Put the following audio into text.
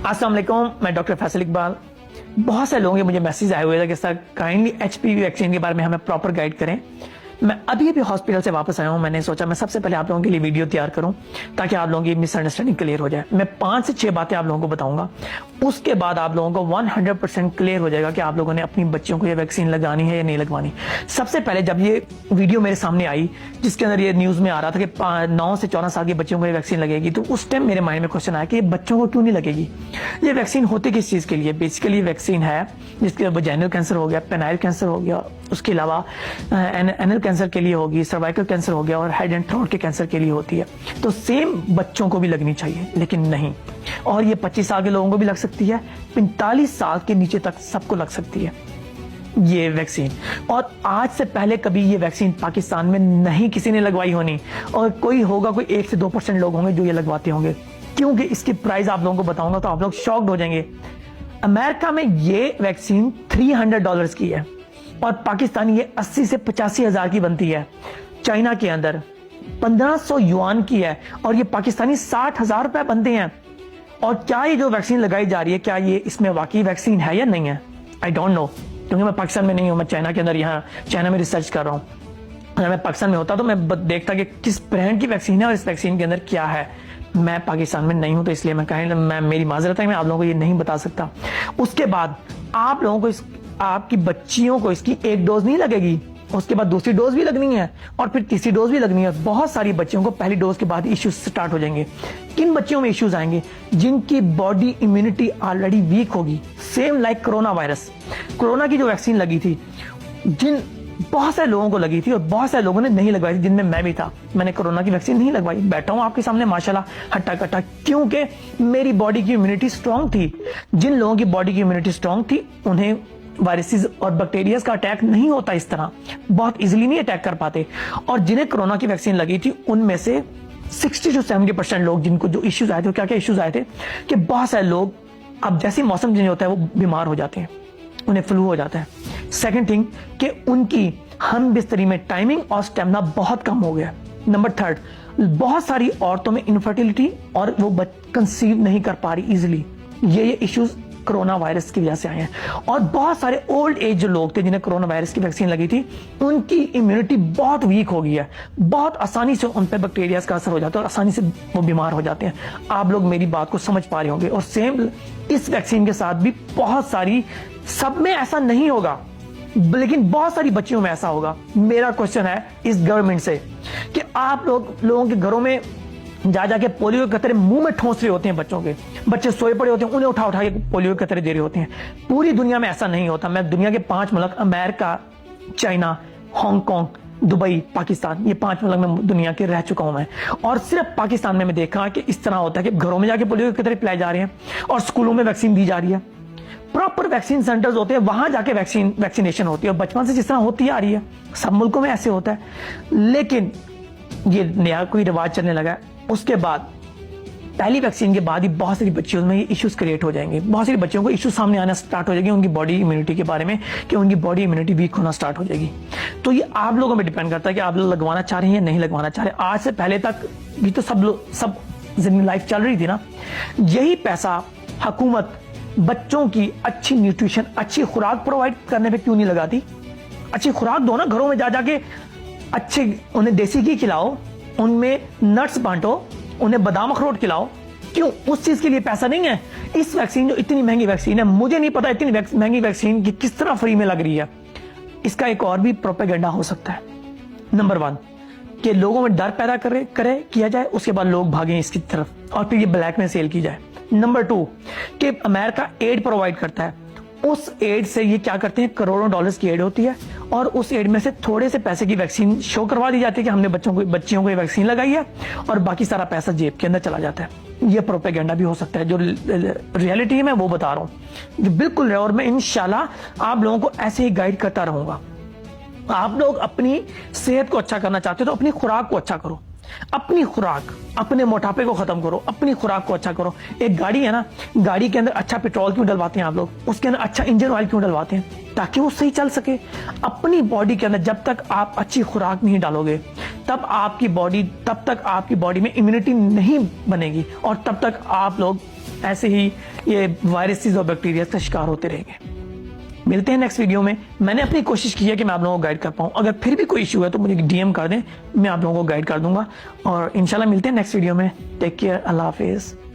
अस्सलाम वालेकुम, मैं डॉक्टर फैसल इकबाल। बहुत से लोगों के मुझे मैसेज आए हुए थे कि सर काइंडली एचपीवी वैक्सीन के बारे में हमें प्रॉपर गाइड करें। मैं अभी हॉस्पिटल से वापस आया हूं। मैंने सोचा मैं सबसे पहले आप लोगों के लिए वीडियो तैयार करूं ताकि आप लोगों की मिसअंडरस्टैंडिंग क्लियर हो जाए। मैं 5 से 6 बातें आप लोगों को बताऊंगा, उसके बाद आप लोगों को 100% क्लियर हो जाएगा कि आप लोगों ने अपनी बच्चियों को ये वैक्सीन लगानी है या नहीं लगवानी। सबसे पहले जब ये वीडियो मेरे सामने आई जिसके अंदर ये न्यूज में आ रहा था कि 9 से 14 साल के बच्चों को ये वैक्सीन लगेगी, तो उस टाइम मेरे माइंड में क्वेश्चन आया कि ये बच्चों को क्यों नहीं लगेगी। ये वैक्सीन होती किस चीज के लिए? बेसिकली वैक्सीन है जिसके वजाइनल कैंसर हो गया, पेनाइल कैंसर हो गया, उसके अलावा एनल कैंसर के लिए होगी, सर्वाइकल कैंसर हो गया और हेड एंड थ्रोट के कैंसर के लिए होती है। तो सेम बच्चों को भी लगनी चाहिए, लेकिन नहीं। और ये 25 साल के लोगों को भी लग सकती है, 45 साल के नीचे तक सबको लग सकती है ये वैक्सीन। और आज से पहले कभी ये वैक्सीन पाकिस्तान में नहीं किसी ने लगवाई होनी, और कोई होगा, कोई 1 से 2% लोग होंगे जो ये लगवाते होंगे। क्योंकि इसकी प्राइस आप लोगों को बताऊंगा तो आप लोग शॉक्ड हो जाएंगे। अमेरिका में ये वैक्सीन $300 की है और पाकिस्तान ये 80 से 85 हजार की बनती है। चाइना के अंदर 1500 युआन की है और ये पाकिस्तानी 60,000 रुपए बनते हैं। और क्या ये जो वैक्सीन लगाई जा रही है, क्या ये इसमें वाकई वैक्सीन है या नहीं है? आई डोंट नो, क्योंकि मैं पाकिस्तान में नहीं हूं। मैं चाइना के अंदर, यहाँ चाइना में रिसर्च कर रहा हूं। अगर मैं पाकिस्तान में होता तो मैं देखता कि किस ब्रांड की वैक्सीन है और इस वैक्सीन के अंदर क्या है। मैं पाकिस्तान में नहीं हूं तो इसलिए मैं मेरी माजरत है, मैं आप लोगों को ये नहीं बता सकता। उसके बाद आप लोगों को आपकी बच्चियों को इसकी 1 डोज नहीं लगेगी, उसके बाद दूसरी डोज भी लगनी है और फिर तीसरी डोज भी लगनी है। बहुत सारी बच्चियों को पहली डोज के बाद इश्यूज स्टार्ट हो जाएंगे। किन बच्चियों में इश्यूज आएंगे? जिनकी बॉडी इम्यूनिटी ऑलरेडी वीक होगी, same like corona virus. Corona की जो वैक्सीन लगी थी, बहुत सारे लोगों को लगी थी और बहुत सारे लोगों ने नहीं लगवाई थी, जिनमें मैं भी था। मैंने कोरोना की वैक्सीन नहीं लगवाई, बैठा हूं आपके सामने माशाल्लाह हट्टा कट्टा, क्योंकि मेरी बॉडी की इम्यूनिटी स्ट्रांग थी। जिन लोगों की बॉडी की इम्यूनिटी स्ट्रांग थी उन्हें वायरसेस और बैक्टीरिया का अटैक नहीं होता, इस तरह बहुत इजीली नहीं अटैक कर पाते। और जिन्हें कोरोना की वैक्सीन लगी थी उनमें से 60 से 70% लोग जिनको जो इश्यूज आए थे, क्या क्या इश्यूज आए थे कि बहुत सारे लोग अब जैसे मौसम चेंज होता है वो बीमार हो जाते हैं, उन्हें फ्लू हो जाता है। सेकंड थिंग कि उनकी हम बिस्तरी में टाइमिंग और स्टेमिना बहुत कम हो गया। नंबर 3, बहुत सारी औरतों में इनफर्टिलिटी और वो कंसीव नहीं कर पा रही इजिली। ये इश्यूज कोरोना वायरस की वजह से आए हैं। और बहुत सारे ओल्ड एज जो लोग थे जिन्हें कोरोना वायरस की वैक्सीन लगी थी, उनकी इम्यूनिटी बहुत वीक हो गई है। बहुत आसानी से उन पर बैक्टीरिया का असर हो जाता है और आसानी से वो बीमार हो जाते हैं। आप लोग मेरी बात को समझ पा रहे होंगे। और सेम इस वैक्सीन के साथ भी बहुत सारी, सब में ऐसा नहीं होगा लेकिन बहुत सारी बच्चियों में ऐसा होगा। मेरा क्वेश्चन है इस गवर्नमेंट से कि आप लोगों के घरों में जाके पोलियो के कतरे मुंह में ठोंस रहे होते हैं बच्चों के। बच्चे सोए पड़े होते हैं, उन्हें उठा के पोलियो के कतरे दे रहे होते हैं। पूरी दुनिया में ऐसा नहीं होता। मैं दुनिया के 5 मुल्क, America, China, Hong Kong, Dubai, Pakistan, ये 5 मुल्क में दुनिया के रह चुका हूं मैं। और सिर्फ पाकिस्तान में मैं देखा कि इस तरह होता है कि घरों में जाके पोलियो के कतरे पिलाए जा रहे हैं और स्कूलों में वैक्सीन दी जा रही है। प्रॉपर वैक्सीन सेंटर्स होते हैं, वहां जाके वैक्सीनेशन होती है और बचपन से जिस तरह होती आ रही है। सब मुल्कों में ऐसे होता है, लेकिन ये नया कोई रिवाज चलने लगा है। उसके बाद पहली वैक्सीन के बाद ही बहुत सारी बच्चियों में ये इश्यूज क्रिएट हो जाएंगे। बहुत सारी बच्चियों को इश्यूज सामने आना स्टार्ट हो जाएगी उनकी बॉडी इम्यूनिटी के बारे में, कि उनकी बॉडी इम्यूनिटी वीक होना स्टार्ट हो जाएगी। तो ये आप लोगों पर डिपेंड करता है कि आप लोग लगवाना चाह रहे हैं या नहीं लगवाना चाह रहे। आज से पहले तक भी तो सब जिंदगी लाइफ चल रही थी ना। यही पैसा हुकूमत बच्चों की अच्छी न्यूट्रिशन, अच्छी खुराक प्रोवाइड करने पे क्यों नहीं लगाती? अच्छी खुराक दो ना, घरों में जाके अच्छे उन्हें देसी घी खिलाओ, उनमें नट्स बांटो, उन्हें बादाम अखरोट खिलाओ। क्यों? उस चीज के लिए पैसा नहीं है। इस वैक्सीन जो इतनी महंगी वैक्सीन है, मुझे नहीं पता इतनी महंगी वैक्सीन की किस तरह फ्री में लग रही है। इसका एक और भी प्रोपेगेंडा हो सकता है। नंबर 1 कि लोगों में डर पैदा किया जाए, उसके बाद लोग भागें इसकी तरफ और फिर ये ब्लैक में सेल की जाए। नंबर 2 कि अमेरिका एड प्रोवाइड करता है, उस एड से ये क्या करते हैं, करोड़ों डॉलर्स की एड होती है और उस एड में से थोड़े से पैसे की वैक्सीन शो करवा दी जाती है कि हमने बच्चियों को ये वैक्सीन लगाई है, और बाकी सारा पैसा जेब के अंदर चला जाता है। ये प्रोपेगेंडा भी हो सकता है। जो रियलिटी है मैं वो बता रहा हूँ जो बिल्कुल है, और मैं इंशाल्लाह आप लोगों को ऐसे ही गाइड करता रहूंगा। आप लोग अपनी सेहत को अच्छा करना चाहते हो तो अपनी खुराक को अच्छा करो, अपनी खुराक, अपने मोटापे को खत्म करो, अपनी खुराक को अच्छा करो। एक गाड़ी है ना, गाड़ी के अंदर अच्छा पेट्रोल क्यों डलवाते हैं आप लोग? उसके अंदर अच्छा इंजन ऑयल क्यों डलवाते हैं? ताकि वो सही चल सके। अपनी बॉडी के अंदर जब तक आप अच्छी खुराक नहीं डालोगे तब तक आपकी बॉडी में इम्यूनिटी नहीं बनेगी और तब तक आप लोग ऐसे ही ये वायरसेस और बैक्टीरिया का शिकार होते रहेंगे। मिलते हैं नेक्स्ट वीडियो में। मैंने अपनी कोशिश की है कि मैं आप लोगों को गाइड कर पाऊँ। अगर फिर भी कोई इशू है तो मुझे DM कर दें, मैं आप लोगों को गाइड कर दूंगा। और इंशाल्लाह मिलते हैं नेक्स्ट वीडियो में। टेक केयर, अल्लाह हाफिज़।